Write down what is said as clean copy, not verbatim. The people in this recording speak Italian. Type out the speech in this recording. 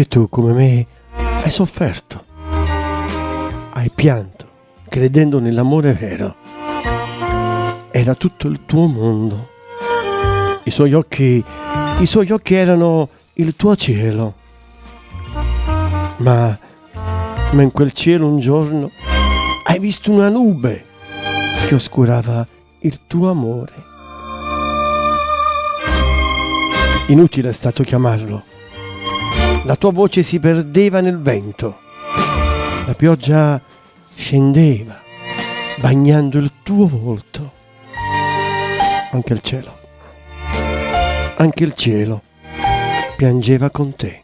Anche tu, come me, hai sofferto. Hai pianto, credendo nell'amore vero. Era tutto il tuo mondo. I suoi occhi erano il tuo cielo. Ma in quel cielo un giorno hai visto una nube che oscurava il tuo amore. Inutile è stato chiamarlo. La tua voce si perdeva nel vento. La pioggia scendeva, bagnando il tuo volto. Anche il cielo piangeva con te.